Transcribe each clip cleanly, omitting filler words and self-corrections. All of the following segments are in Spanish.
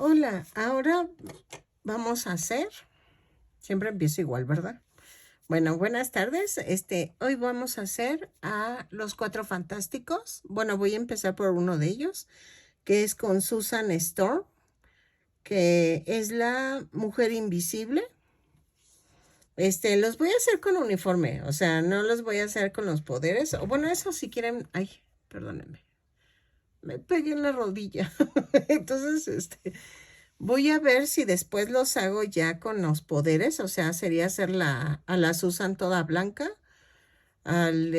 Hola, ahora vamos a hacer, siempre empiezo igual, ¿verdad? Bueno, buenas tardes. Hoy vamos a hacer a los Cuatro Fantásticos. Bueno, voy a empezar por uno de ellos, que es con Susan Storm, que es la mujer invisible. Los voy a hacer con uniforme, o sea, no los voy a hacer con los poderes. O bueno, eso si quieren, ay, perdónenme, me pegué en la rodilla. Entonces, voy a ver si después los hago ya con los poderes, o sea, sería hacer a la Susan toda blanca, al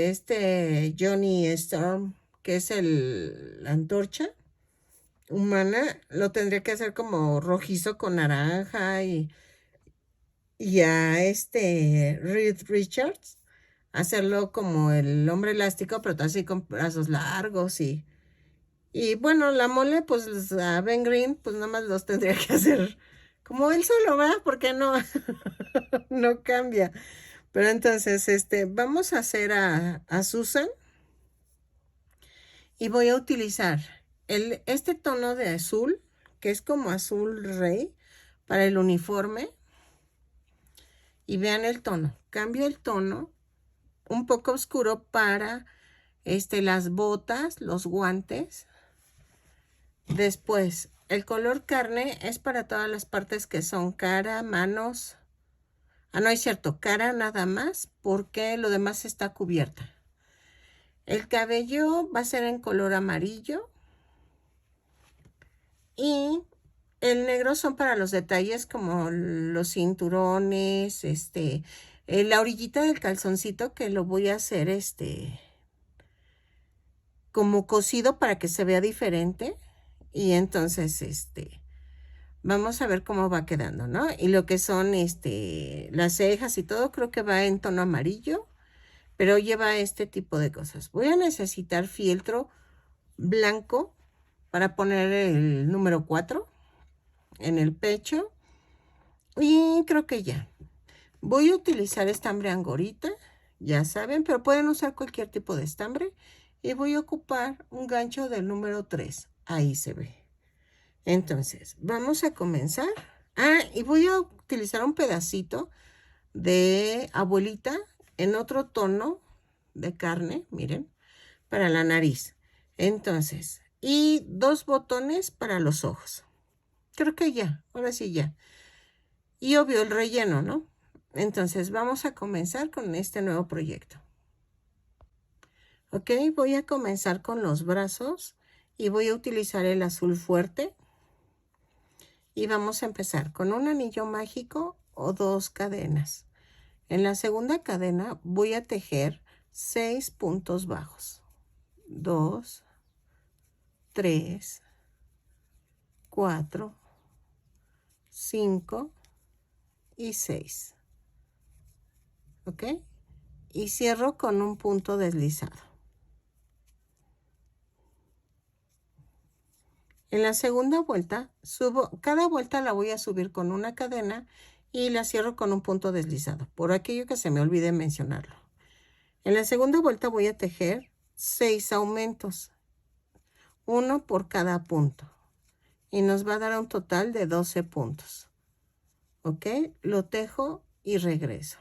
Johnny Storm, que es la antorcha humana, lo tendría que hacer como rojizo con naranja y a Reed Richards, hacerlo como el hombre elástico, pero así con brazos largos y bueno, la mole, pues a Ben Green, pues nada más los tendría que hacer como él solo, ¿verdad? Porque no, no cambia. Pero entonces, vamos a hacer a Susan y voy a utilizar este tono de azul, que es como azul rey, para el uniforme. Y vean el tono. Cambio el tono un poco oscuro para las botas, los guantes. Después, el color carne es para todas las partes que son cara, manos. Ah, no es cierto, cara nada más, porque lo demás está cubierta. El cabello va a ser en color amarillo. Y el negro son para los detalles como los cinturones, la orillita del calzoncito que lo voy a hacer, como cosido para que se vea diferente. Y entonces, vamos a ver cómo va quedando, ¿no? Y lo que son, las cejas y todo, creo que va en tono amarillo, pero lleva este tipo de cosas. Voy a necesitar fieltro blanco para poner el número 4 en el pecho. Y creo que ya. Voy a utilizar estambre angorita, ya saben, pero pueden usar cualquier tipo de estambre. Y voy a ocupar un gancho del número 3. Ahí se ve. Entonces, vamos a comenzar. Ah, y voy a utilizar un pedacito de abuelita en otro tono de carne, miren, para la nariz. Entonces, y 2 botones para los ojos. Creo que ya, ahora sí ya. Y obvio el relleno, ¿no? Entonces vamos a comenzar con este nuevo proyecto. Ok, voy a comenzar con los brazos y voy a utilizar el azul fuerte. Y vamos a empezar con un anillo mágico o 2 cadenas. En la segunda cadena voy a tejer 6 puntos bajos. 2, 3, 4, 5 y 6. ¿Ok? Y cierro con un punto deslizado. En la segunda vuelta, cada vuelta la voy a subir con una cadena y la cierro con un punto deslizado, por aquello que se me olvide mencionarlo. En la segunda vuelta voy a tejer 6 aumentos, uno por cada punto, y nos va a dar un total de 12 puntos. ¿Ok? Lo tejo y regreso.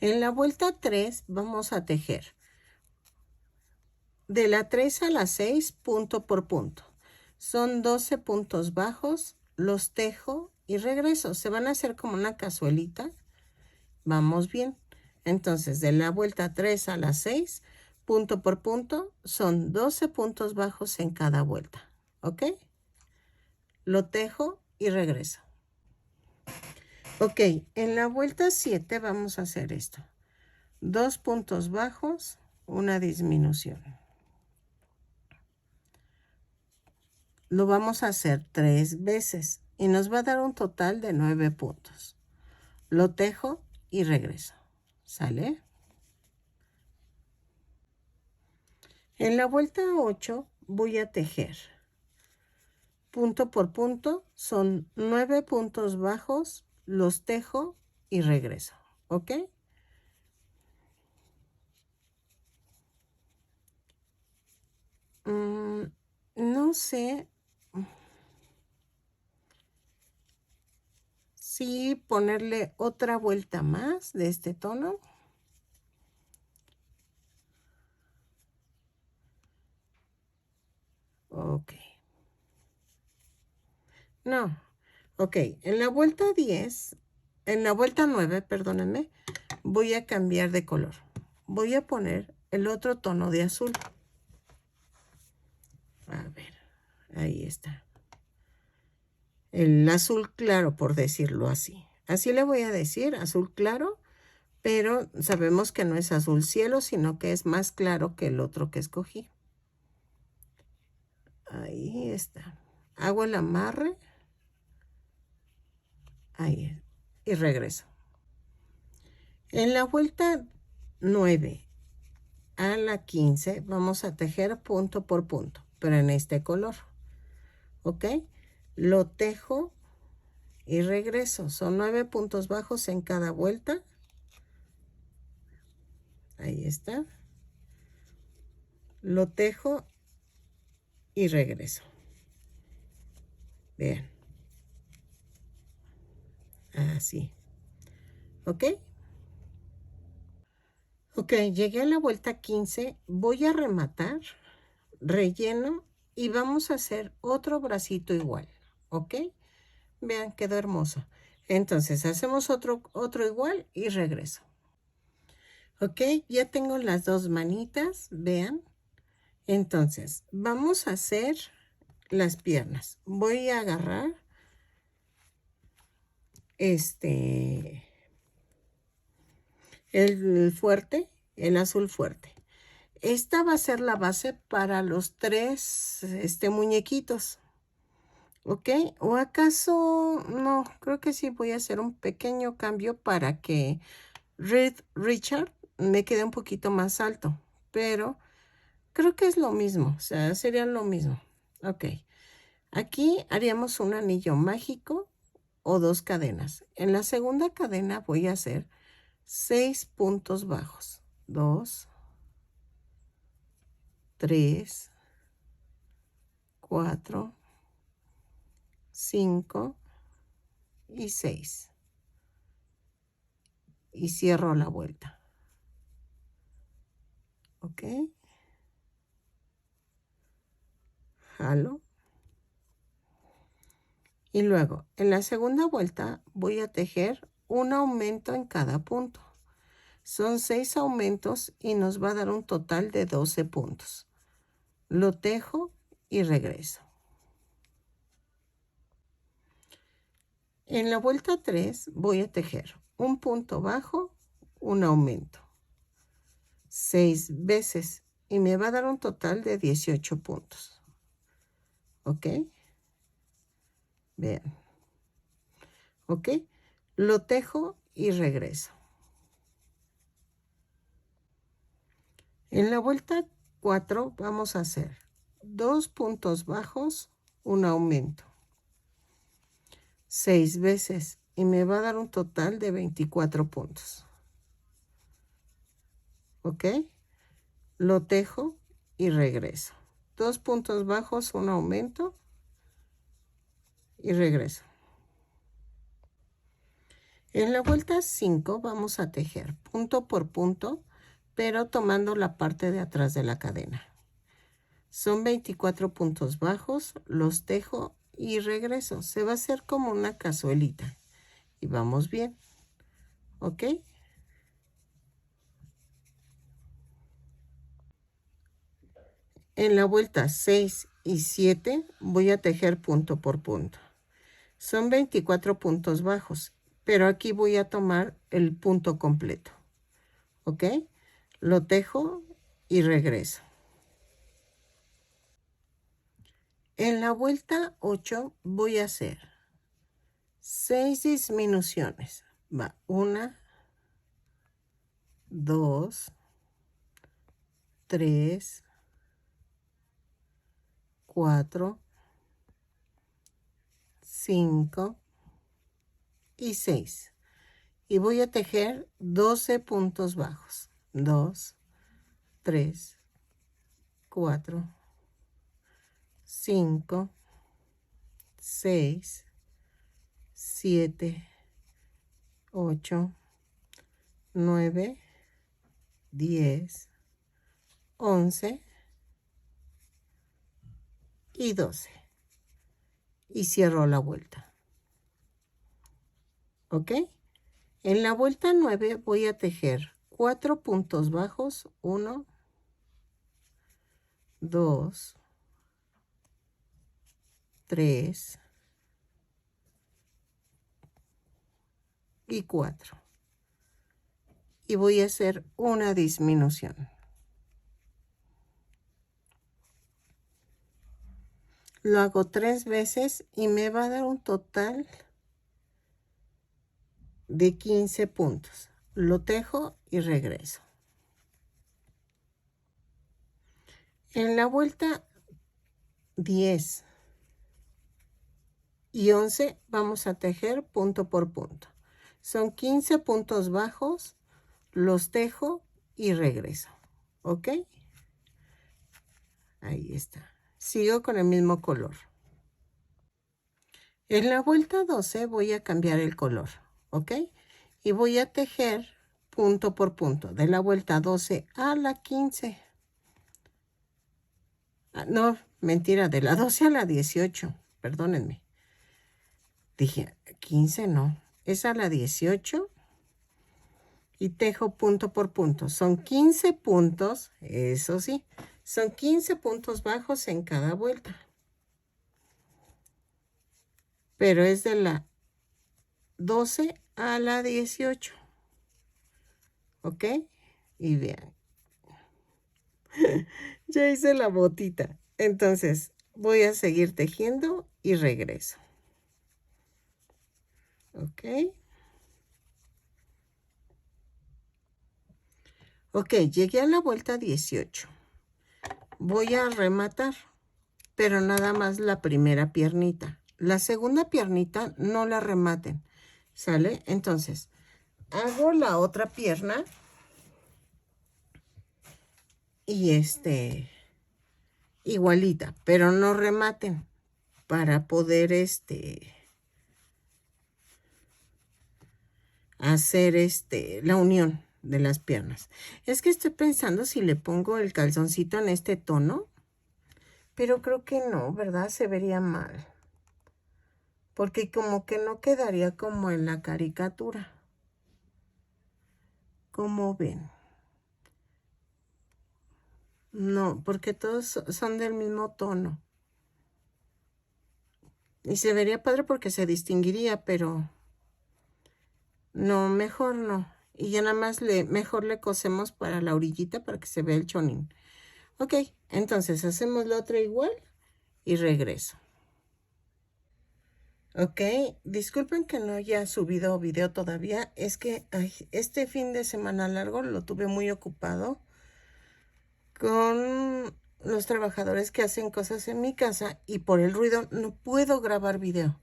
En la vuelta 3 vamos a tejer de la 3 a la 6 punto por punto. Son 12 puntos bajos, los tejo y regreso. Se van a hacer como una cazuelita. Vamos bien. Entonces, de la vuelta 3 a la 6, punto por punto, son 12 puntos bajos en cada vuelta. ¿Ok? Lo tejo y regreso. Ok, en la vuelta 7 vamos a hacer esto. 2 puntos bajos, una disminución. Lo vamos a hacer 3 veces y nos va a dar un total de 9 puntos. Lo tejo y regreso. ¿Sale? En la vuelta 8 voy a tejer. Punto por punto son 9 puntos bajos, los tejo y regreso. ¿Ok? No sé. sí ponerle otra vuelta más de este tono. Ok. No. Ok, en la vuelta 10, en la vuelta 9, perdónenme, voy a cambiar de color. Voy a poner el otro tono de azul. A ver, ahí está. El azul claro, por decirlo así. Así le voy a decir, azul claro, pero sabemos que no es azul cielo, sino que es más claro que el otro que escogí. Ahí está. Hago el amarre. Ahí. Y regreso. En la vuelta 9 a la 15 vamos a tejer punto por punto, pero en este color. ¿Ok? Lo tejo y regreso. Son 9 puntos bajos en cada vuelta. Ahí está. Lo tejo y regreso. Vean. Así. ¿Ok? Ok, llegué a la vuelta 15. Voy a rematar, relleno y vamos a hacer otro bracito igual. ¿Ok? Vean, quedó hermoso. Entonces, hacemos otro igual y regreso. Ok, ya tengo las dos manitas, vean. Entonces, vamos a hacer las piernas. Voy a agarrar el fuerte, el azul fuerte. Esta va a ser la base para los tres muñequitos. ¿Ok? ¿O acaso no? Creo que sí voy a hacer un pequeño cambio para que Richard me quede un poquito más alto. Pero creo que es lo mismo. O sea, sería lo mismo. Ok. Aquí haríamos un anillo mágico o dos cadenas. En la segunda cadena voy a hacer 6 puntos bajos. 2, 3, 4, 5 y 6. Y cierro la vuelta. ¿Ok? Jalo. Y luego, en la segunda vuelta voy a tejer un aumento en cada punto. Son 6 aumentos y nos va a dar un total de 12 puntos. Lo tejo y regreso. En la vuelta 3 voy a tejer un punto bajo, un aumento. 6 veces y me va a dar un total de 18 puntos. ¿Ok? Vean. ¿Ok? Lo tejo y regreso. En la vuelta 4 vamos a hacer 2 puntos bajos, un aumento. 6 veces y me va a dar un total de 24 puntos. ¿Ok? Lo tejo y regreso. 2 puntos bajos, un aumento y regreso. En la vuelta 5 vamos a tejer punto por punto, pero tomando la parte de atrás de la cadena. Son 24 puntos bajos, los tejo y regreso. Se va a hacer como una cazuelita. Y vamos bien. ¿Ok? En la vuelta 6 y 7 voy a tejer punto por punto. Son 24 puntos bajos, pero aquí voy a tomar el punto completo. ¿Ok? Lo tejo y regreso. En la vuelta 8 voy a hacer 6 disminuciones. Va 1, 2, 3, 4, 5 y 6. Y voy a tejer 12 puntos bajos. 2, 3, 4, 5, 6, 7, 8, 9, 10, 11 y 12. Y cierro la vuelta. ¿Ok? En la vuelta 9 voy a tejer 4 puntos bajos. 1, 2, 3 y 4. Y voy a hacer una disminución. Lo hago 3 veces y me va a dar un total de 15 puntos. Lo tejo y regreso. En la vuelta 10 y 11 vamos a tejer punto por punto. Son 15 puntos bajos, los tejo y regreso. ¿Ok? Ahí está. Sigo con el mismo color. En la vuelta 12 voy a cambiar el color. ¿Ok? Y voy a tejer punto por punto. De la vuelta 12 a la 15. No, mentira, de la 12 a la 18. Perdónenme. Dije, 15 no. Es a la 18. Y tejo punto por punto. Son 15 puntos, eso sí. Son 15 puntos bajos en cada vuelta. Pero es de la 12 a la 18. ¿Ok? Y vean. Ya hice la botita. Entonces, voy a seguir tejiendo y regreso. ¿Ok? Ok, llegué a la vuelta 18. Voy a rematar, pero nada más la primera piernita. La segunda piernita no la rematen, ¿sale? Entonces, hago la otra pierna y igualita, pero no rematen para poder hacer la unión de las piernas. Es que estoy pensando si le pongo el calzoncito en este tono, pero creo que no, ¿verdad? Se vería mal. Porque como que no quedaría como en la caricatura. ¿Cómo ven? No, porque todos son del mismo tono. Y se vería padre porque se distinguiría, pero no, mejor no. Y ya nada más mejor le cosemos para la orillita para que se vea el chonín. Ok, entonces hacemos la otra igual y regreso. Ok, disculpen que no haya subido video todavía. Es que este fin de semana largo lo tuve muy ocupado con los trabajadores que hacen cosas en mi casa y por el ruido no puedo grabar video.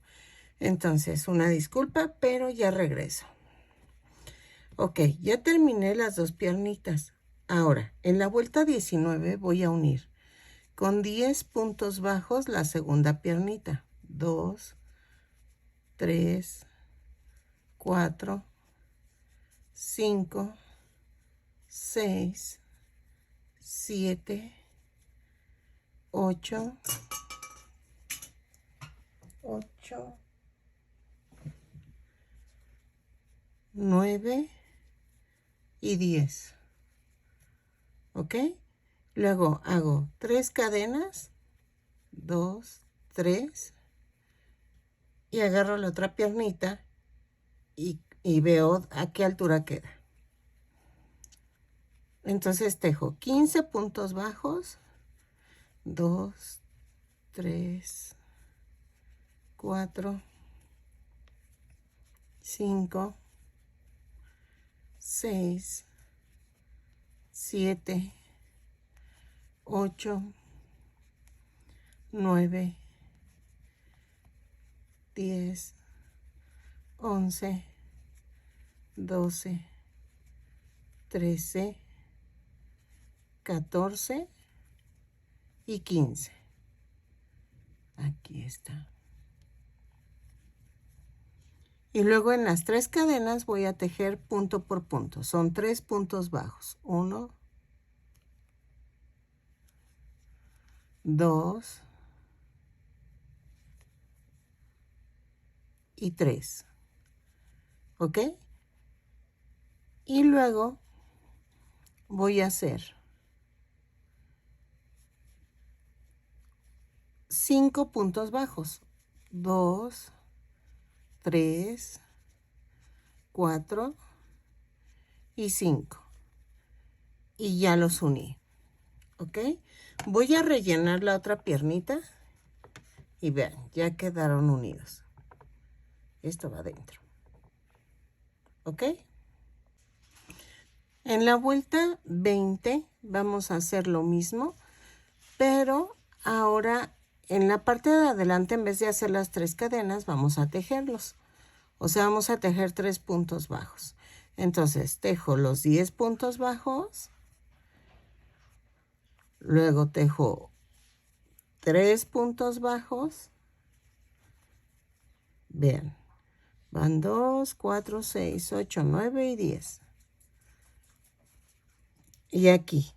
Entonces, una disculpa, pero ya regreso. Ok, ya terminé las dos piernitas. Ahora, en la vuelta 19 voy a unir con 10 puntos bajos la segunda piernita. 2, 3, 4, 5, 6, 7, 8, 9 y 10. ¿Ok? Luego hago 3 cadenas, 2, 3, y agarro la otra piernita y veo a qué altura queda. Entonces tejo 15 puntos bajos, 2, 3, 4, 5, 6, 7, 8, 9, 10, 11, 12, 13, 14 y 15. Aquí está. Y luego en las 3 cadenas voy a tejer punto por punto. Son 3 puntos bajos. 1, 2 y 3. ¿Ok? Y luego voy a hacer 5 puntos bajos. 2, 3, 4 y 5. Y ya los uní. ¿Ok? Voy a rellenar la otra piernita. Y vean, ya quedaron unidos. Esto va adentro. ¿Ok? En la vuelta 20 vamos a hacer lo mismo, pero ahora en la parte de adelante, en vez de hacer las 3 cadenas, vamos a tejerlos. O sea, vamos a tejer 3 puntos bajos. Entonces, tejo los 10 puntos bajos. Luego tejo 3 puntos bajos. Vean, van 2, 4, 6, 8, 9 y 10. Y aquí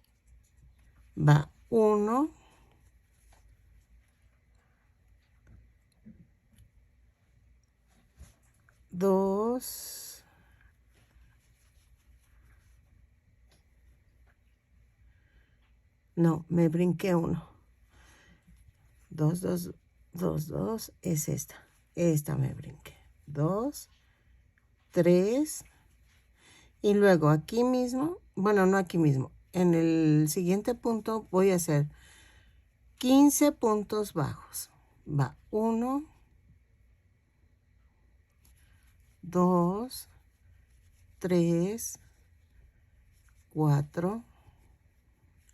va 1, 2, no, me brinqué 1. 2, 2, 2, 2, es esta. Esta me brinqué. 2, 3. Y luego aquí mismo, bueno, no aquí mismo, en el siguiente punto voy a hacer 15 puntos bajos. Va 1, 2, 3, 4,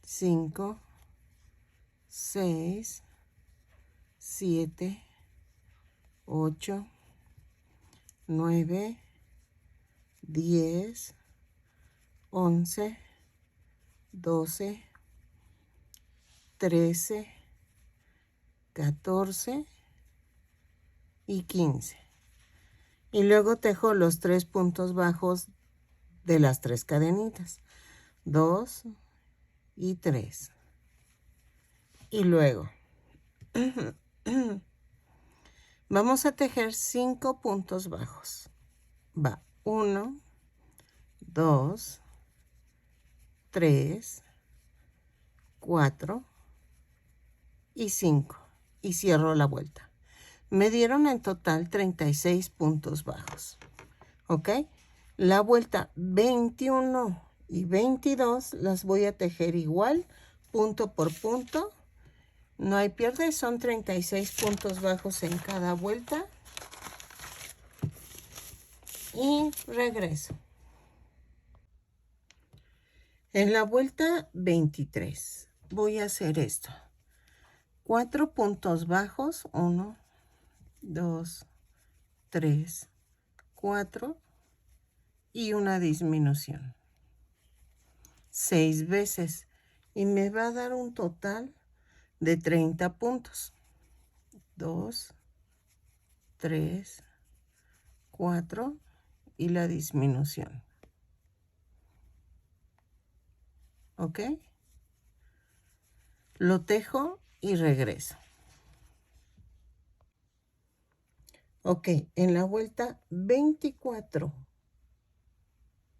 5, 6, 7, 8, 9, 10, 11, 12, 13, 14 y 15. Y luego tejo los 3 puntos bajos de las 3 cadenitas. 2 y 3. Y luego vamos a tejer 5 puntos bajos. Va 1, 2, 3, 4 y 5. Y cierro la vuelta. Me dieron en total 36 puntos bajos. ¿Ok? La vuelta 21 y 22 las voy a tejer igual, punto por punto. No hay pierde, son 36 puntos bajos en cada vuelta. Y regreso. En la vuelta 23 voy a hacer esto. 4 puntos bajos, 1, 2, 3, 4 y una disminución. 6 veces y me va a dar un total de 30 puntos. 2, 3, 4 y la disminución. ¿Ok? Lo tejo y regreso. Ok, en la vuelta 24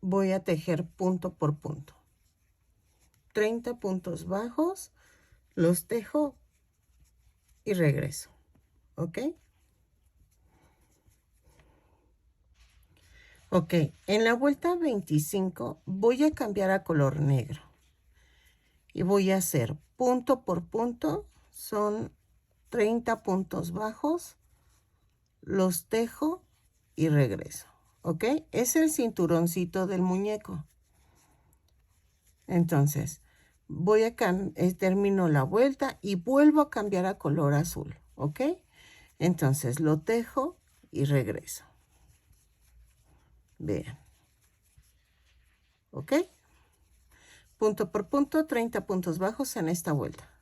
voy a tejer punto por punto. 30 puntos bajos, los tejo y regreso. ¿Ok? Ok, en la vuelta 25 voy a cambiar a color negro. Y voy a hacer punto por punto, son 30 puntos bajos, los tejo y regreso. ¿Ok? Es el cinturoncito del muñeco. Entonces, termino la vuelta y vuelvo a cambiar a color azul. ¿Ok? Entonces, lo tejo y regreso. Vean. ¿Ok? Punto por punto, 30 puntos bajos en esta vuelta.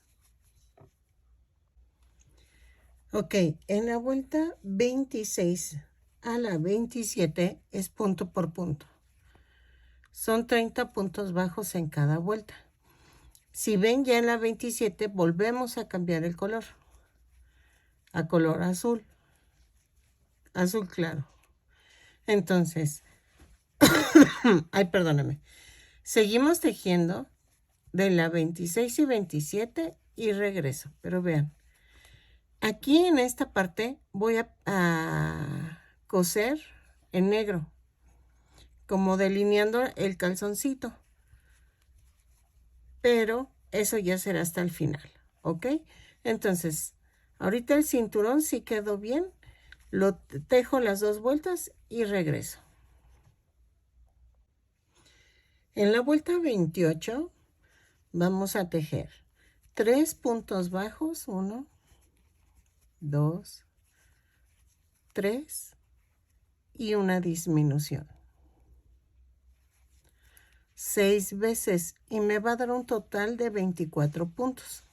Ok, en la vuelta 26 a la 27 es punto por punto. Son 30 puntos bajos en cada vuelta. Si ven, ya en la 27 volvemos a cambiar el color a color azul, azul claro. Entonces, ay, perdóname. Seguimos tejiendo de la 26 y 27 y regreso. Pero vean, aquí en esta parte voy a coser en negro, como delineando el calzoncito. Pero eso ya será hasta el final, ¿ok? Entonces, ahorita el cinturón sí quedó bien. Lo tejo las 2 vueltas y regreso. En la vuelta 28 vamos a tejer 3 puntos bajos, 1, 2, 3 y una disminución. 6 veces y me va a dar un total de 24 puntos.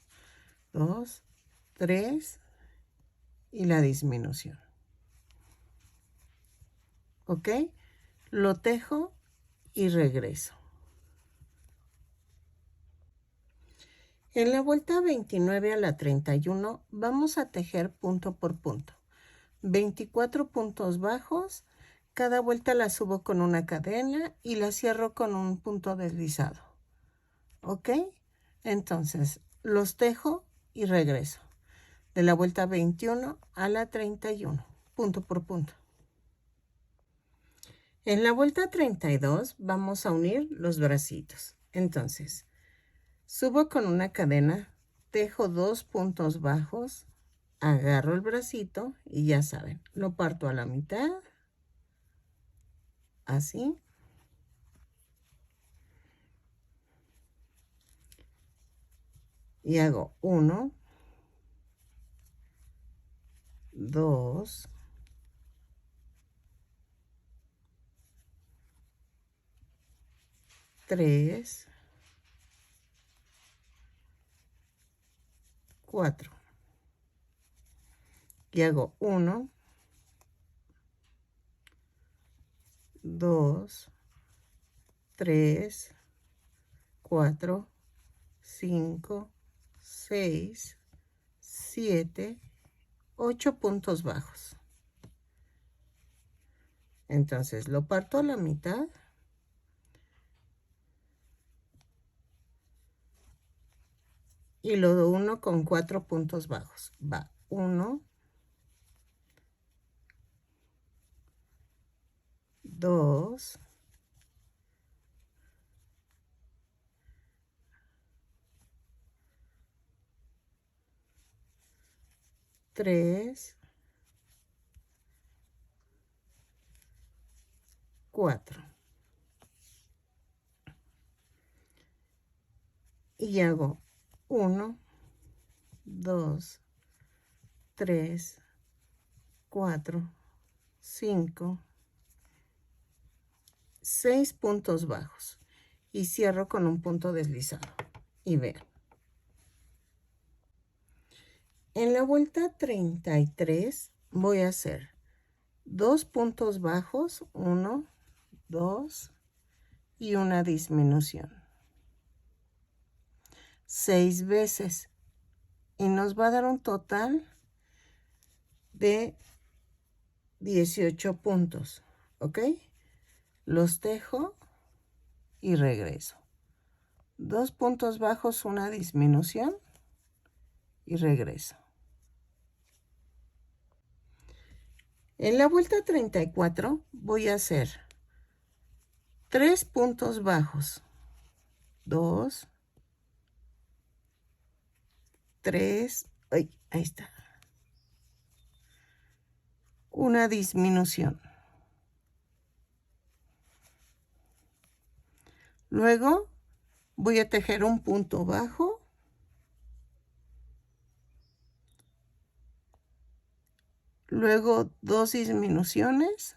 2, 3 y la disminución. ¿Ok? Lo tejo y regreso. En la vuelta 29 a la 31 vamos a tejer punto por punto. 24 puntos bajos, cada vuelta la subo con una cadena y la cierro con un punto deslizado. ¿Ok? Entonces, los tejo y regreso. De la vuelta 21 a la 31, punto por punto. En la vuelta 32 vamos a unir los bracitos. Entonces, subo con una cadena, tejo 2 puntos bajos, agarro el bracito y ya saben, lo parto a la mitad, así. Y hago 1, 2, 3, 4. Y hago 1, 2, 3, 4, 5, 6, 7, 8 puntos bajos. Entonces lo parto a la mitad. Y lo uno con 4 puntos bajos. Va 1, 2, 3, 4. Y hago 1, 2, 3, 4, 5, 6 puntos bajos. Y cierro con un punto deslizado. Y vean. En la vuelta 33 voy a hacer 2 puntos bajos, 1, 2 y una disminución. 6 veces. Y nos va a dar un total de 18 puntos, ¿ok? Los tejo y regreso. 2 puntos bajos, una disminución y regreso. En la vuelta 34 voy a hacer 3 puntos bajos, 2, 3, ahí está, una disminución. Luego voy a tejer un punto bajo, luego 2 disminuciones.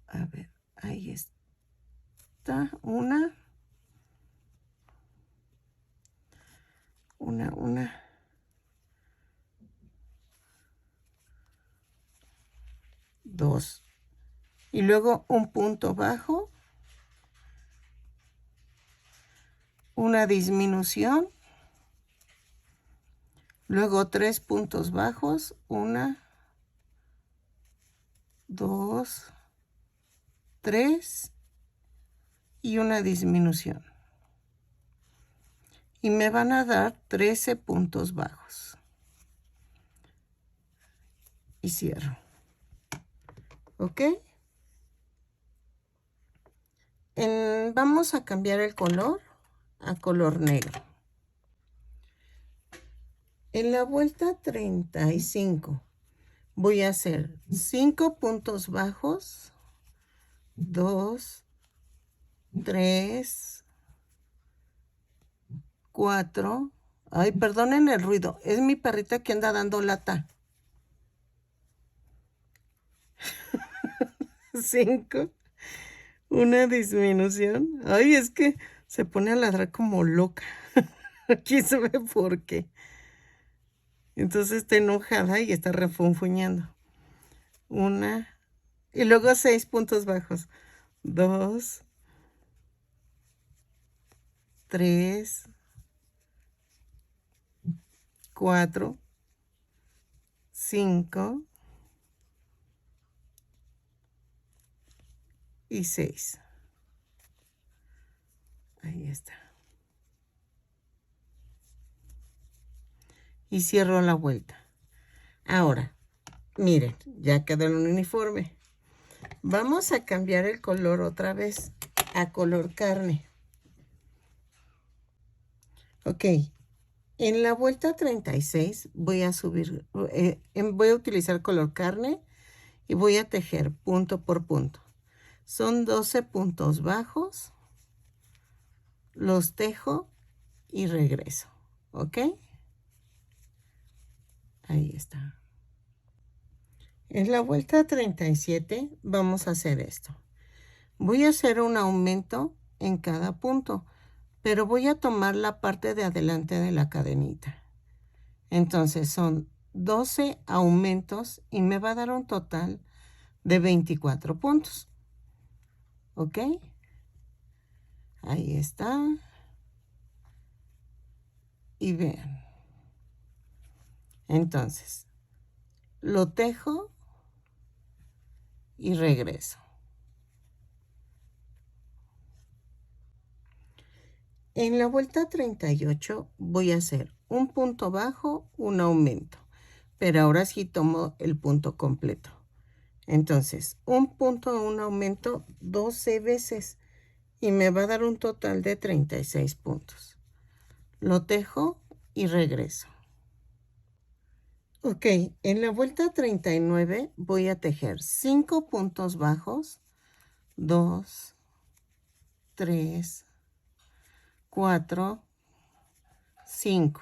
A ver, ahí está, una, 2 y luego un punto bajo, una disminución, luego 3 puntos bajos, 1, 2, 3 y una disminución. Y me van a dar 13 puntos bajos. Y cierro. ¿Ok? Vamos a cambiar el color a color negro. En la vuelta 35 voy a hacer 5 puntos bajos, 2, 3, 4. Ay, perdonen el ruido, es mi perrita que anda dando lata. 5. Una disminución. Ay, es que se pone a ladrar como loca. ¿Quién sabe por qué? Entonces está enojada y está refunfuñando. 1. Y luego 6 puntos bajos. 2, 3, 4, 5 y 6. Ahí está. Y cierro la vuelta. Ahora, miren, ya quedó el uniforme. Vamos a cambiar el color otra vez a color carne. Ok. En la vuelta 36 voy a subir, voy a utilizar color carne y voy a tejer punto por punto. Son 12 puntos bajos. Los tejo y regreso. ¿Ok? Ahí está. En la vuelta 37 vamos a hacer esto. Voy a hacer un aumento en cada punto, pero voy a tomar la parte de adelante de la cadenita. Entonces son 12 aumentos y me va a dar un total de 24 puntos. ¿Ok? Ahí está. Y vean. Entonces, lo tejo y regreso. En la vuelta 38 voy a hacer un punto bajo, un aumento, pero ahora sí tomo el punto completo. Entonces, un punto, un aumento 12 veces y me va a dar un total de 36 puntos. Lo tejo y regreso. Ok, en la vuelta 39 voy a tejer 5 puntos bajos, 2, 3, 4, 5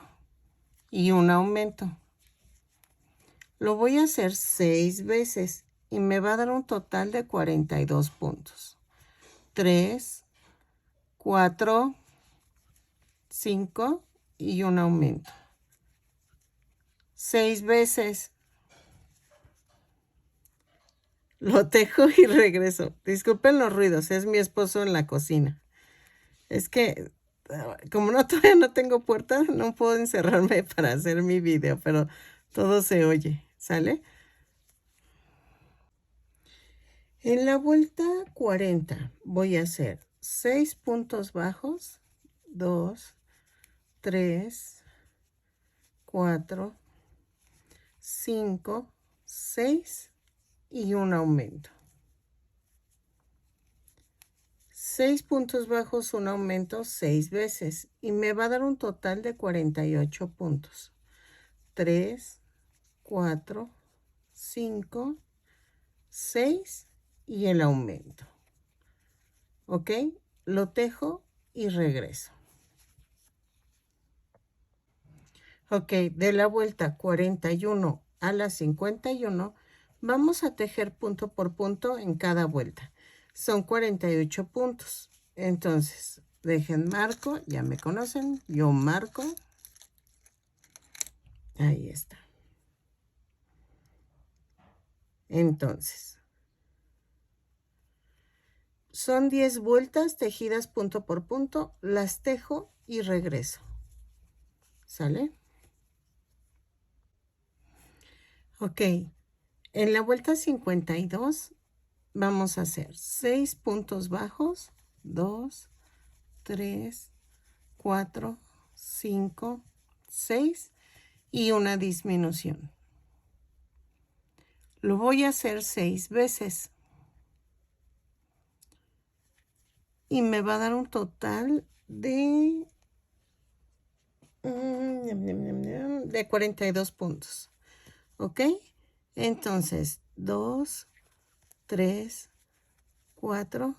y un aumento. Lo voy a hacer 6 veces y me va a dar un total de 42 puntos. 3, 4, 5 y un aumento. 6 veces. Lo tejo y regreso. Disculpen los ruidos, es mi esposo en la cocina. Es que como todavía no tengo puerta, no puedo encerrarme para hacer mi video, pero todo se oye, ¿sale? En la vuelta 40 voy a hacer 6 puntos bajos, 2, 3, 4, 5, 6 y un aumento. 6 puntos bajos, un aumento 6 veces y me va a dar un total de 48 puntos. 3, 4, 5, 6 y el aumento. ¿Ok? Lo tejo y regreso. Ok, de la vuelta 41 a la 51 vamos a tejer punto por punto en cada vuelta. Son 48 puntos. Entonces, dejen marco, ya me conocen, yo marco. Ahí está. Entonces, Son 10 vueltas tejidas punto por punto, las tejo y regreso. ¿Sale? Ok, en la vuelta 52 vamos a hacer 6 puntos bajos, 2, 3, 4, 5, 6 y una disminución. Lo voy a hacer 6 veces. Y me va a dar un total de 42 puntos. ¿Ok? Entonces, 2, 3, 4,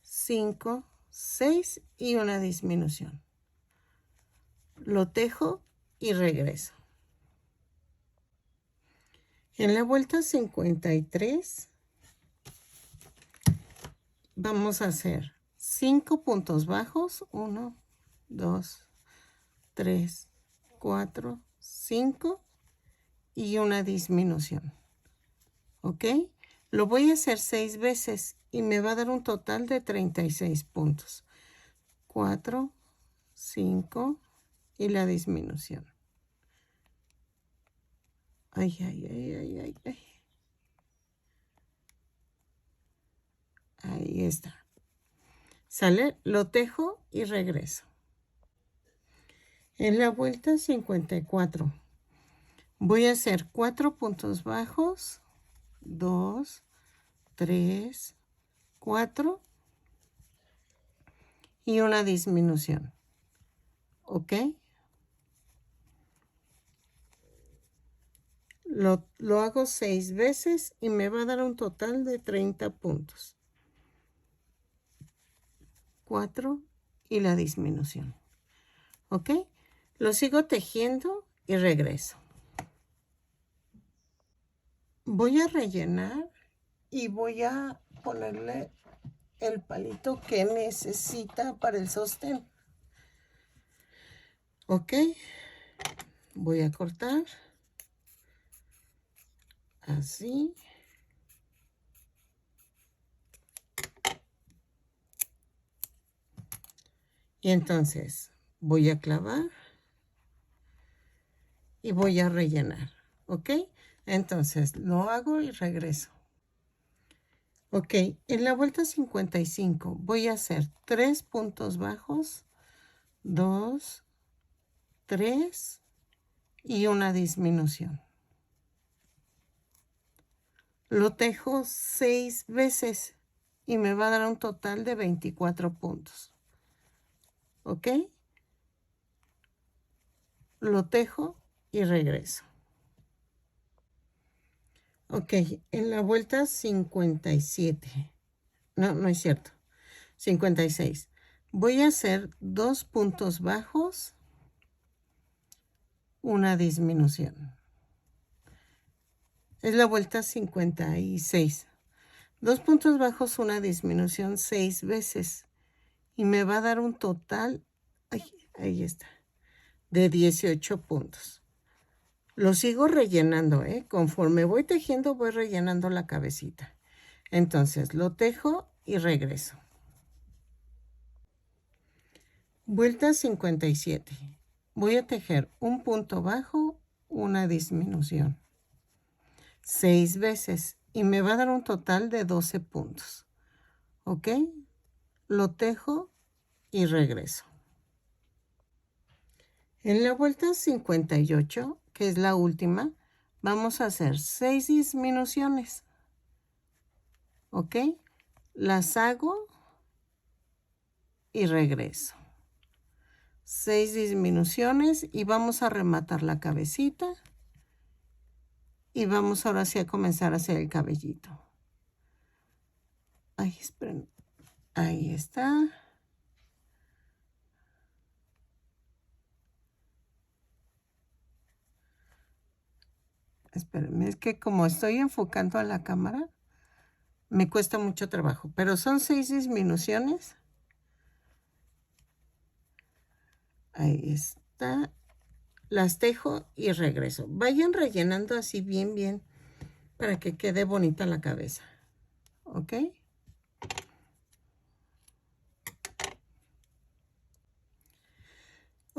5, 6 y una disminución. Lo tejo y regreso. En la vuelta 53 vamos a hacer 5 puntos bajos, 1, 2, 3, 4, 5 y una disminución. ¿Ok? Lo voy a hacer 6 veces y me va a dar un total de 36 puntos. 4, 5 y la disminución. Ay, ay, ay, ay, ay, ay. Ahí está. ¿Sale? Lo tejo y regreso. En la vuelta 54 voy a hacer 4 puntos bajos, 2, 3, 4 y una disminución. ¿Ok? Lo hago 6 veces y me va a dar un total de 30 puntos. 4 y la disminución. ¿Ok? Lo sigo tejiendo y regreso. Voy a rellenar y voy a ponerle el palito que necesita para el sostén. ¿Ok? Voy a cortar. Así. Y entonces voy a clavar y voy a rellenar. ¿Ok? Entonces lo hago y regreso. Ok, en la vuelta 55 voy a hacer 3 puntos bajos, 2, 3 y una disminución. Lo tejo 6 veces y me va a dar un total de 24 puntos. ¿Ok? Lo tejo y regreso. Ok, en la vuelta 57. No, no es cierto. 56. Voy a hacer 2 puntos bajos, una disminución. Es la vuelta 56. 2 puntos bajos, una disminución 6 veces. Y me va a dar un total, ay, ahí está, de 18 puntos. Lo sigo rellenando, ¿eh? Conforme voy tejiendo, voy rellenando la cabecita. Entonces, lo tejo y regreso. Vuelta 57. Voy a tejer un punto bajo, una disminución. 6 veces y me va a dar un total de 12 puntos. ¿Ok? Lo tejo y regreso. En la vuelta 58, que es la última, vamos a hacer 6 disminuciones. ¿Ok? Las hago y regreso. 6 disminuciones y vamos a rematar la cabecita. Y vamos ahora sí a comenzar a hacer el cabellito. Ay, esperen. Ahí está. Espérenme, es que como estoy enfocando a la cámara, me cuesta mucho trabajo. Pero son 6 disminuciones. Ahí está. Las tejo y regreso. Vayan rellenando así bien, bien, para que quede bonita la cabeza. ¿Ok?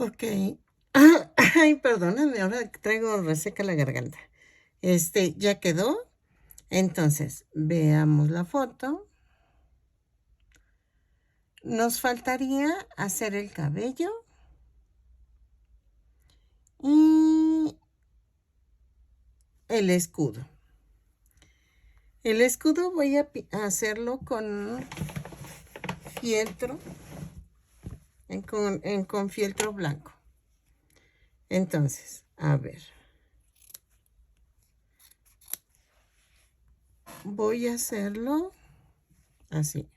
Ok. Ay, perdóname, ahora traigo reseca la garganta. Ya quedó. Entonces, veamos la foto. Nos faltaría hacer el cabello y el escudo. El escudo voy a hacerlo con fieltro, con fieltro blanco. Entonces, a ver. Voy a hacerlo así.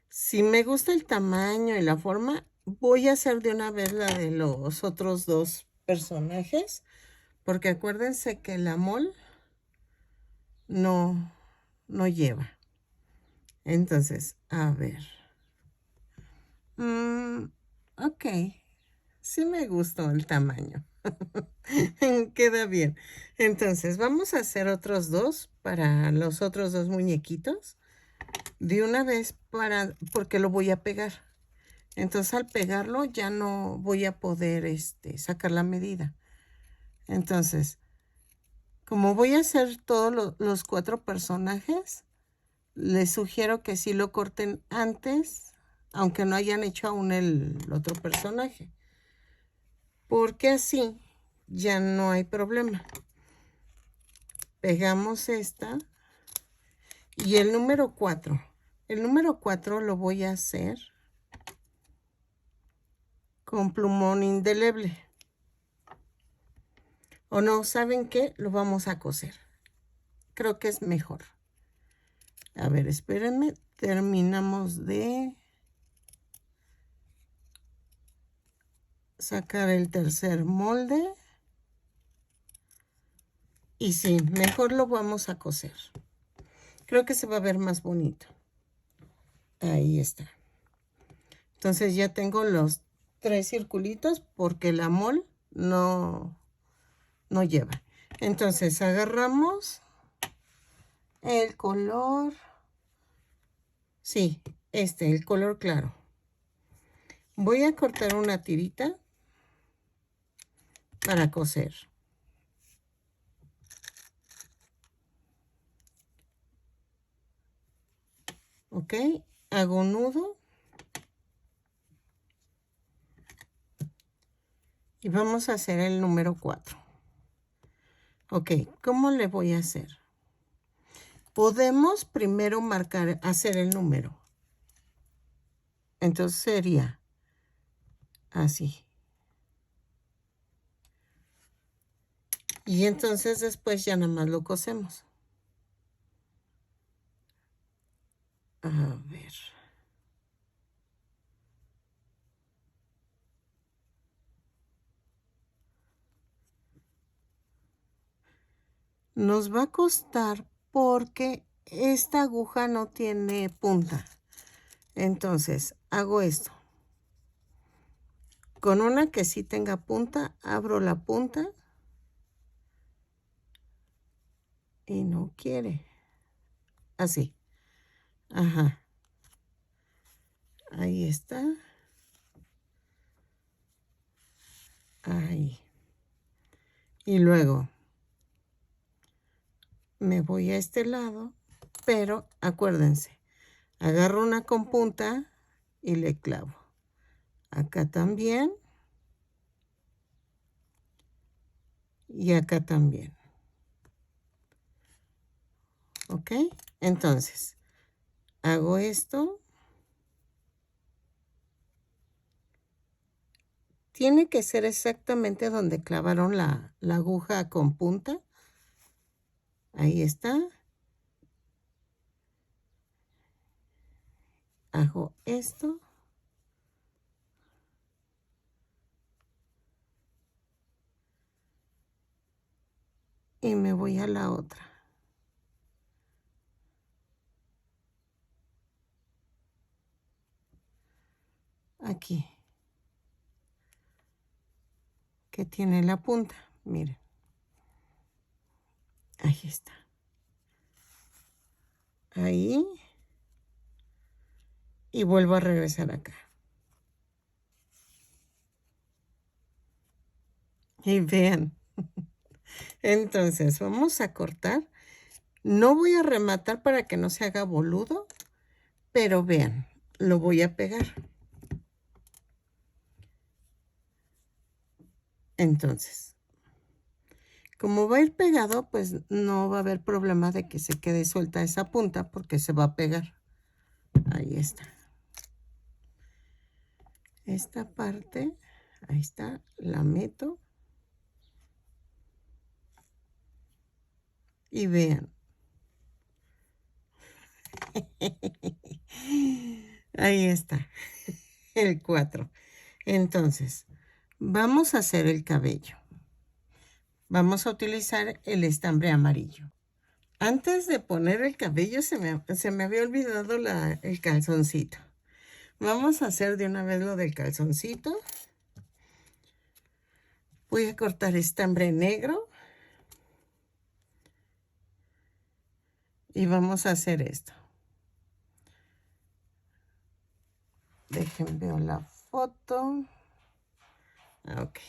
Si me gusta el tamaño y la forma, voy a hacer de una vez la de los otros dos personajes, porque acuérdense que la mol no, no lleva. Entonces, a ver. Ok, sí me gustó el tamaño. Queda bien. Entonces, vamos a hacer otros dos para los otros dos muñequitos. De una vez porque lo voy a pegar. Entonces al pegarlo ya no voy a poder sacar la medida. Entonces, como voy a hacer todos los 4 personajes, les sugiero que sí lo corten antes, aunque no hayan hecho aún el otro personaje. Porque así ya no hay problema. Pegamos esta y el número 4. El número 4 lo voy a hacer con plumón indeleble. O no, ¿saben qué? Lo vamos a coser. Creo que es mejor. A ver, espérenme. Terminamos de sacar el tercer molde. Y sí, mejor lo vamos a coser. Creo que se va a ver más bonito. Ahí está. Entonces ya tengo los 3 circulitos porque la mol no lleva. Entonces agarramos el color. Sí, el color claro. Voy a cortar una tirita para coser. Ok, hago un nudo. Y vamos a hacer el número 4. Ok, ¿cómo le voy a hacer? Podemos primero hacer el número. Entonces sería así. Y entonces después ya nada más lo cosemos. A ver. Nos va a costar porque esta aguja no tiene punta. Entonces hago esto. Con una que sí tenga punta, abro la punta. Y no quiere. Así. Ajá. Ahí está. Ahí. Y luego me voy a este lado, pero acuérdense, agarro una con punta y le clavo. Acá también. Y acá también. ¿Ok? Entonces, hago esto. Tiene que ser exactamente donde clavaron la aguja con punta. Ahí está. Hago esto. Y me voy a la otra. Aquí. Que tiene la punta. Miren. Ahí está. ahí y vuelvo a regresar acá. Y vean, entonces vamos a cortar. No voy a rematar para que no se haga boludo, pero vean, lo voy a pegar. Entonces, como va a ir pegado, pues no va a haber problema de que se quede suelta esa punta porque se va a pegar. Ahí está. Esta parte, ahí está, la meto. Y vean. Ahí está, el 4. Entonces, vamos a hacer el cabello. Vamos a utilizar el estambre amarillo. Antes de poner el cabello se me había olvidado el calzoncito. Vamos a hacer de una vez lo del calzoncito. Voy a cortar estambre negro. Y vamos a hacer esto. Déjenme ver la foto. Ok.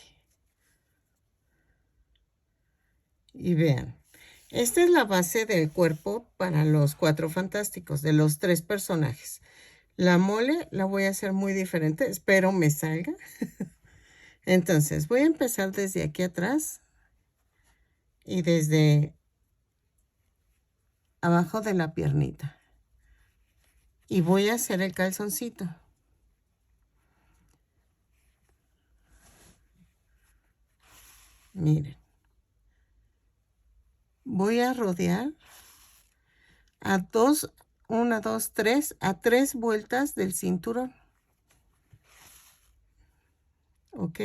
Y vean. Esta es la base del cuerpo para los 4 fantásticos, de los 3 personajes. La mole la voy a hacer muy diferente, espero me salga. Entonces, voy a empezar desde aquí atrás y desde abajo de la piernita. Y voy a hacer el calzoncito. Miren. Voy a rodear a 1, 2, 3, a 3 vueltas del cinturón. ¿Ok?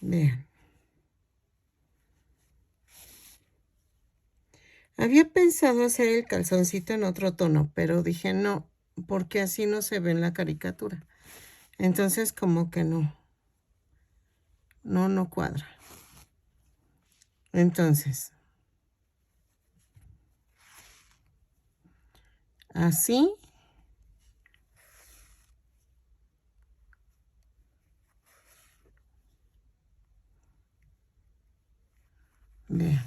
Vean. Había pensado hacer el calzoncito en otro tono, pero dije no, porque así no se ve en la caricatura. Entonces como que no cuadra. Entonces, así. Vean.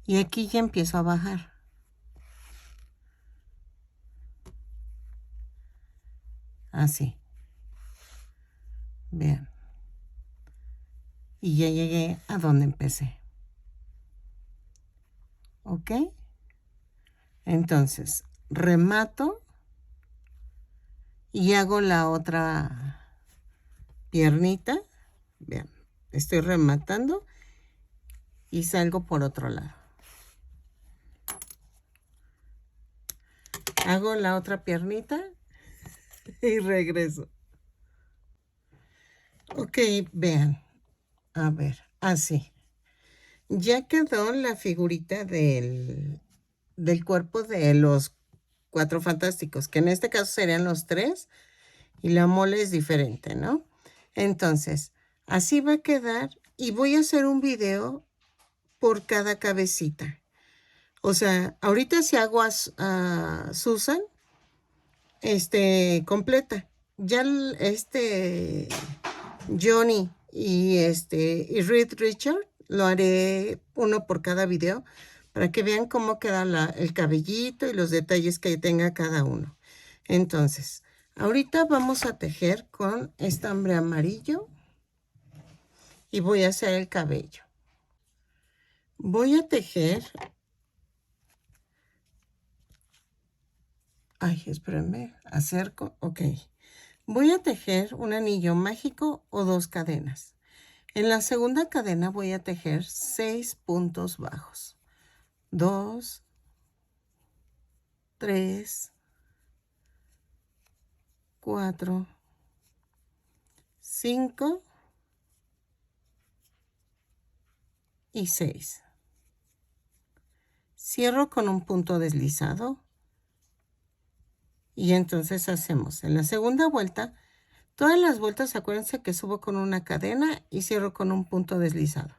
Y aquí ya empiezo a bajar. Así. Vean. Y ya llegué a donde empecé. ¿Ok? Entonces, remato y hago la otra piernita. Vean, estoy rematando y salgo por otro lado. Hago la otra piernita y regreso. Ok, vean. A ver, así. Ya quedó la figurita del cuerpo de los 4 fantásticos, que en este caso serían los 3, y la mole es diferente, ¿no? Entonces, así va a quedar y voy a hacer un video por cada cabecita. O sea, ahorita si hago a Susan, completa. Ya Johnny y Reed Richard lo haré uno por cada video para que vean cómo queda el cabellito y los detalles que tenga cada uno. Entonces, ahorita vamos a tejer con estambre amarillo y voy a hacer el cabello. Voy a tejer. Ay, espérenme, acerco. Ok. Voy a tejer un anillo mágico o 2 cadenas. En la segunda cadena voy a tejer 6 puntos bajos. 2, 3, 4, 5 y 6. Cierro con un punto deslizado y entonces hacemos en la segunda vuelta, todas las vueltas acuérdense que subo con una cadena y cierro con un punto deslizado.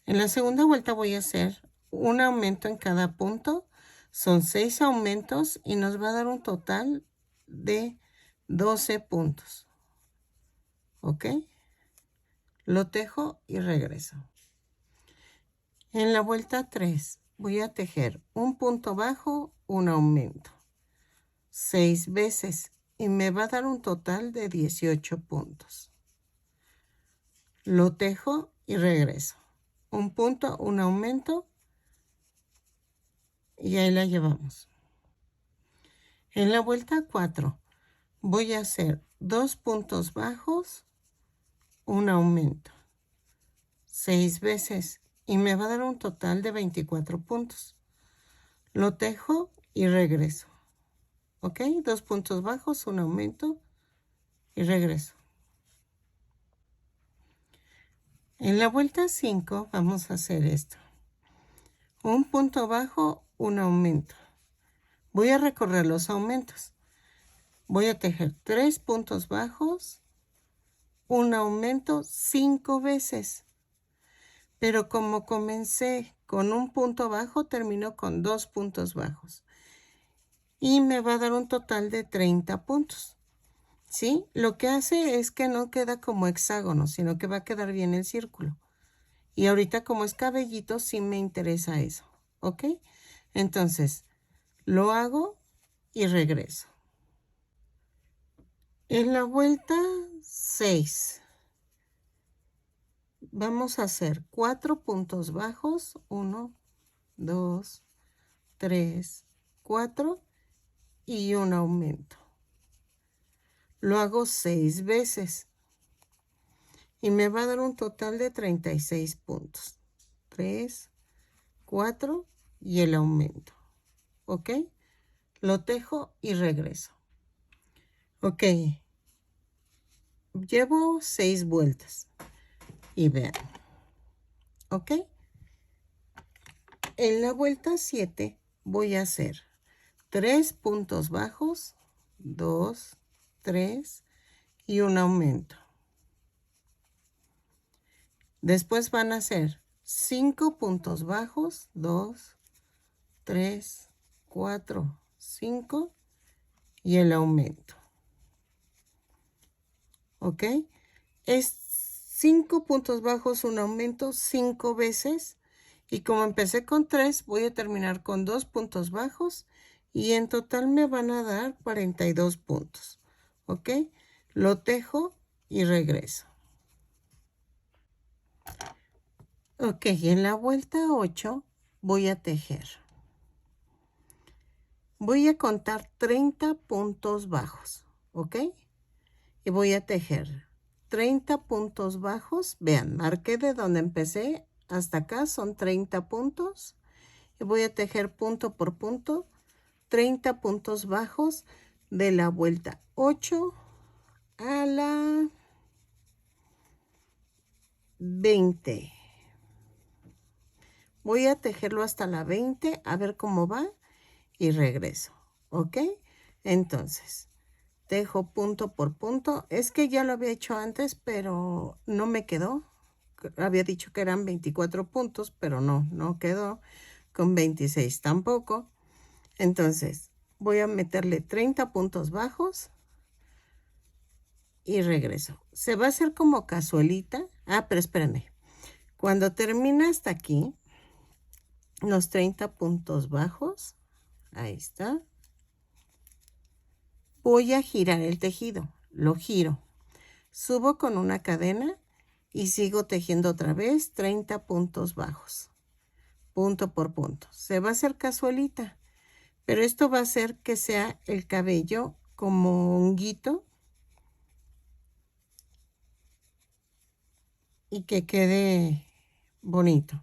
En la segunda vuelta voy a hacer un aumento en cada punto. Son 6 aumentos y nos va a dar un total de 12 puntos. ¿Ok? Lo tejo y regreso. En la vuelta 3 voy a tejer un punto bajo, un aumento. 6 veces y me va a dar un total de 18 puntos. Lo tejo y regreso. Un punto, un aumento y ahí la llevamos. En la vuelta 4 voy a hacer 2 puntos bajos, un aumento. 6 veces y me va a dar un total de 24 puntos. Lo tejo y regreso. ¿Ok? 2 puntos bajos, un aumento y regreso. En la vuelta 5 vamos a hacer esto. Un punto bajo, un aumento. Voy a recorrer los aumentos. Voy a tejer 3 puntos bajos, un aumento 5 veces. Pero como comencé con un punto bajo, termino con 2 puntos bajos. Y me va a dar un total de 30 puntos. ¿Sí? Lo que hace es que no queda como hexágono, sino que va a quedar bien el círculo. Y ahorita como es cabellito, sí me interesa eso. ¿Ok? Entonces, lo hago y regreso. En la vuelta 6 vamos a hacer 4 puntos bajos. 1, 2, 3, 4 y un aumento. Lo hago 6 veces y me va a dar un total de 36 puntos. 3, 4 y el aumento. ¿Ok? Lo tejo y regreso. Ok. Llevo 6 vueltas. Y vean. ¿Ok? En la vuelta 7 voy a hacer 3 puntos bajos, 2, 3 y un aumento. Después van a hacer 5 puntos bajos, 2, 3, 4, 5 y el aumento. ¿Ok? Es 5 puntos bajos, un aumento 5 veces. Y como empecé con 3, voy a terminar con 2 puntos bajos. Y en total me van a dar 42 puntos. ¿Ok? Lo tejo y regreso. Ok, en la vuelta 8 voy a tejer. Voy a contar 30 puntos bajos. ¿Ok? Y voy a tejer 30 puntos bajos. Vean, marqué de donde empecé hasta acá, son 30 puntos. Y voy a tejer punto por punto 30 puntos bajos de la vuelta 8 a la 20. Voy a tejerlo hasta la 20 a ver cómo va y regreso. ¿Ok? Entonces, tejo punto por punto. Es que ya lo había hecho antes, pero no me quedó. Había dicho que eran 24 puntos, pero no quedó. Con 26 tampoco. Entonces, voy a meterle 30 puntos bajos y regreso. Se va a hacer como cazuelita. Ah, pero espérenme. Cuando termina hasta aquí, los 30 puntos bajos, ahí está. Voy a girar el tejido. Lo giro. Subo con una cadena y sigo tejiendo otra vez 30 puntos bajos. Punto por punto. Se va a hacer cazuelita. Pero esto va a hacer que sea el cabello como honguito y que quede bonito.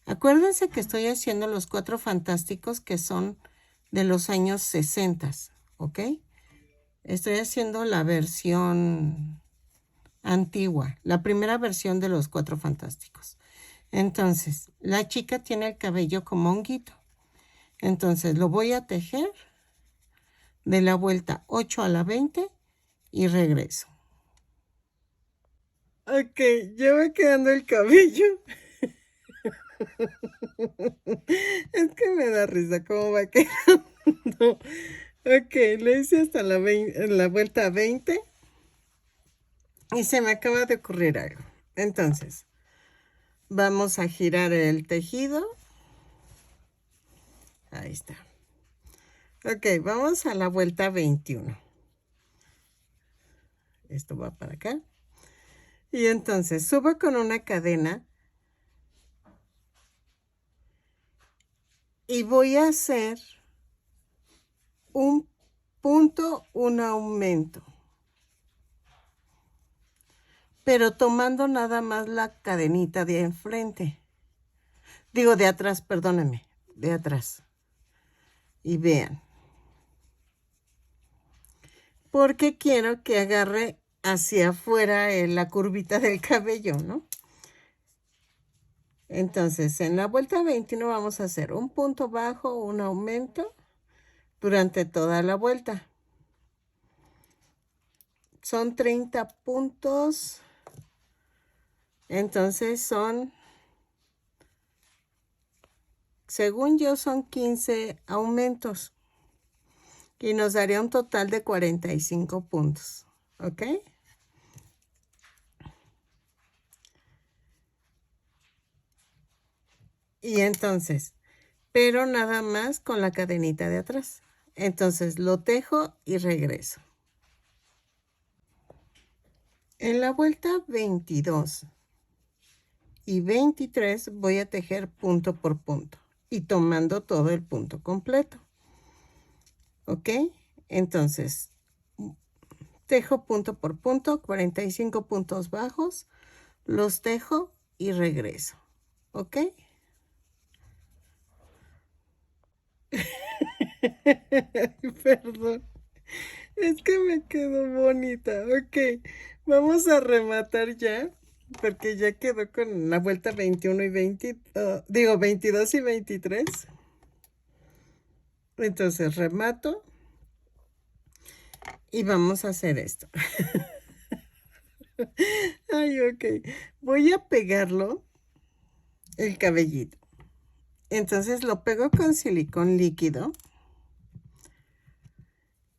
Acuérdense que estoy haciendo los 4 fantásticos que son de los años 60, ¿ok? Estoy haciendo la versión antigua, la primera versión de los 4 fantásticos. Entonces, la chica tiene el cabello como honguito. Entonces, lo voy a tejer de la vuelta 8 a la 20 y regreso. Ok, ya va quedando el cabello. Es que me da risa cómo va quedando. Ok, le hice hasta la vuelta 20 y se me acaba de ocurrir algo. Entonces, vamos a girar el tejido. Ahí está. Ok, vamos a la vuelta 21. Esto va para acá. Y entonces subo con una cadena y voy a hacer un punto, un aumento. Pero tomando nada más la cadenita de enfrente. Digo, de atrás, perdónenme, de atrás. Y vean. Porque quiero que agarre hacia afuera la curvita del cabello, ¿no? Entonces, en la vuelta 21 vamos a hacer un punto bajo, un aumento durante toda la vuelta. Son 30 puntos. Entonces según yo, son 15 aumentos. Y nos daría un total de 45 puntos. ¿Ok? Y entonces, pero nada más con la cadenita de atrás. Entonces lo tejo y regreso. En la vuelta 22 y 23 voy a tejer punto por punto y tomando todo el punto completo. ¿Ok? Entonces, tejo punto por punto, 45 puntos bajos, los tejo y regreso. ¿Ok? Perdón. Es que me quedó bonita. Ok, vamos a rematar ya, porque ya quedó con la vuelta 21 y 20, digo 22 y 23. Entonces remato y vamos a hacer esto. Ay, ok. Voy a pegarlo, el cabellito. Entonces lo pego con silicón líquido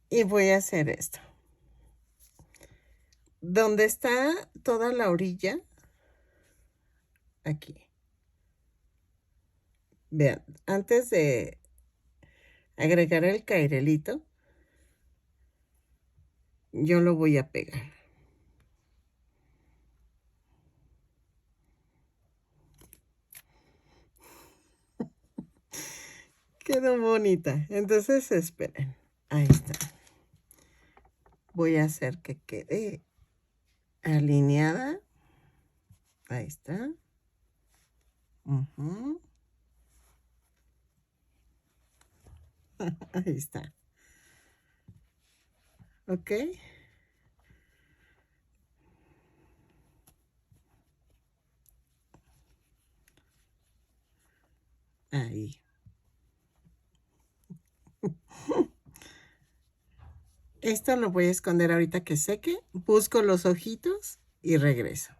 y voy a hacer esto. Donde está toda la orilla, aquí. Vean, antes de agregar el cairelito, yo lo voy a pegar. Quedó bonita. Entonces, esperen. Ahí está. Voy a hacer que quede alineada. Ahí está. Ahí está. ¿Ok? Ahí. Esto lo voy a esconder ahorita que seque. Busco los ojitos y regreso.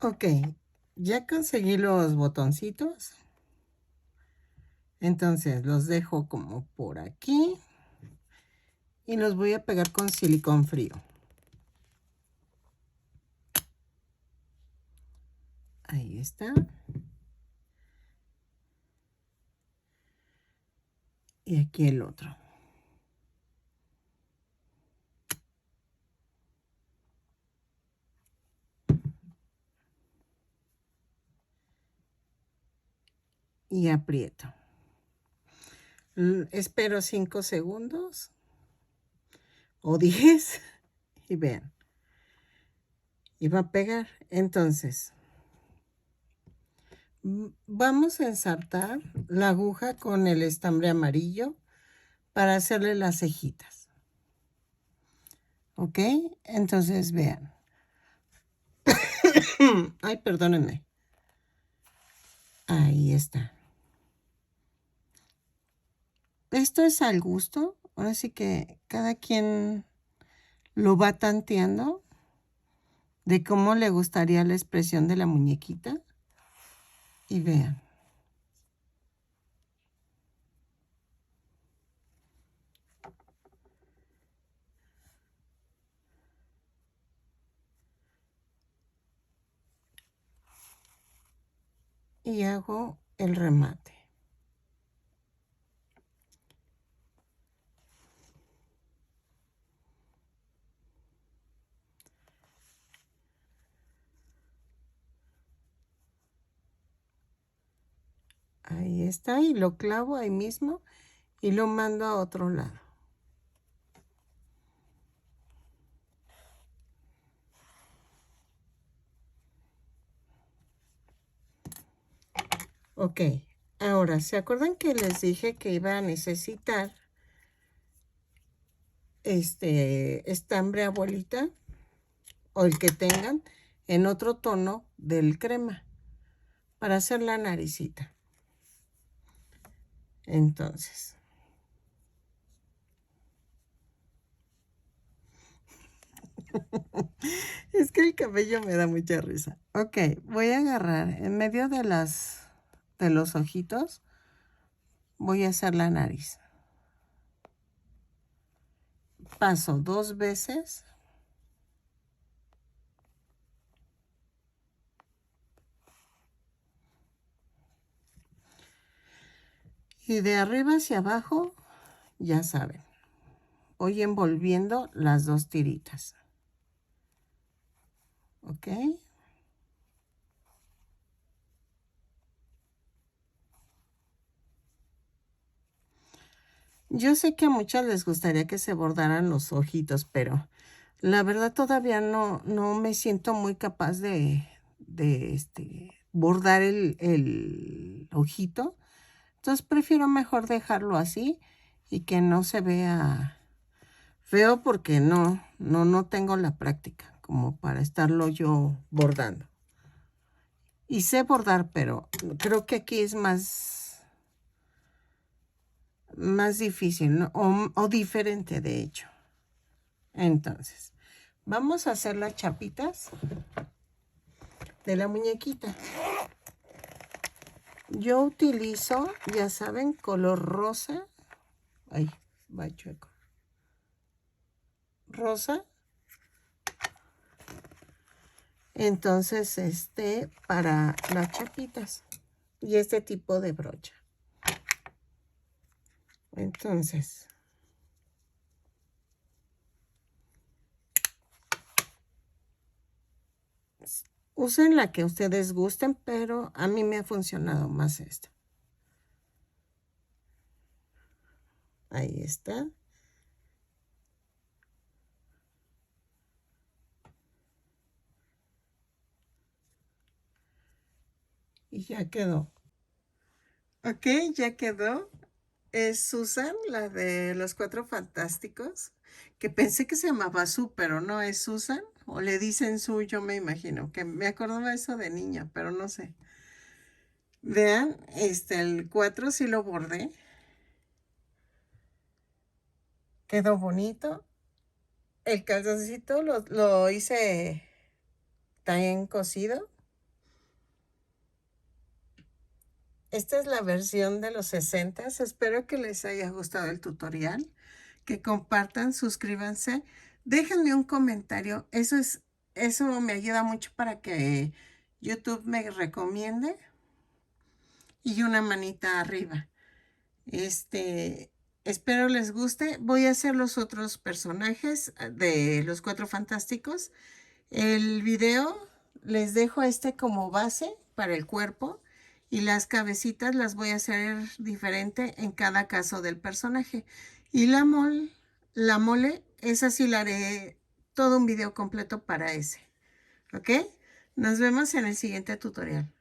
Ok, ya conseguí los botoncitos. Entonces los dejo como por aquí. Y los voy a pegar con silicón frío. Ahí está. Y aquí el otro. Y aprieto. Espero 5 segundos o 10 y vean. Y va a pegar. Entonces, vamos a ensartar la aguja con el estambre amarillo para hacerle las cejitas. ¿Ok? Entonces, vean. Ay, perdónenme. Ahí está. Esto es al gusto. Ahora sí que cada quien lo va tanteando de cómo le gustaría la expresión de la muñequita. Y vean. Y hago el remate. Ahí está, y lo clavo ahí mismo y lo mando a otro lado. Ok, ahora, ¿se acuerdan que les dije que iba a necesitar estambre abuelita o el que tengan en otro tono del crema para hacer la naricita? Entonces, es que el cabello me da mucha risa. Ok, voy a agarrar en medio de los ojitos, voy a hacer la nariz. Paso 2 veces. Y de arriba hacia abajo, ya saben, voy envolviendo las 2 tiritas. ¿Ok? Yo sé que a muchas les gustaría que se bordaran los ojitos, pero la verdad todavía no me siento muy capaz de bordar el ojito. Entonces prefiero mejor dejarlo así y que no se vea feo porque no tengo la práctica como para estarlo yo bordando. Y sé bordar, pero creo que aquí es más difícil, ¿no? O diferente, de hecho. Entonces, vamos a hacer las chapitas de la muñequita. Yo utilizo, ya saben, color rosa. Ay, va chueco. Rosa. Entonces, para las chapitas. Y este tipo de brocha. Entonces, usen la que ustedes gusten, pero a mí me ha funcionado más esta. Ahí está. Y ya quedó. Ok, ya quedó. Es Susan, la de los Cuatro Fantásticos, que pensé que se llamaba Su, pero no es Susan, o le dicen Su, yo me imagino, que me acordaba eso de niña, pero no sé. Vean, el 4 sí lo bordé. Quedó bonito. El calzoncito lo hice también cosido. Esta es la versión de los 60. Espero que les haya gustado el tutorial. Que compartan, suscríbanse. Déjenme un comentario. Eso me ayuda mucho para que YouTube me recomiende. Y una manita arriba. Espero les guste. Voy a hacer los otros personajes de los Cuatro Fantásticos. El video les dejo como base para el cuerpo y las cabecitas las voy a hacer diferente en cada caso del personaje. Y la mole, esa sí la haré todo un video completo para ese. ¿Ok? Nos vemos en el siguiente tutorial.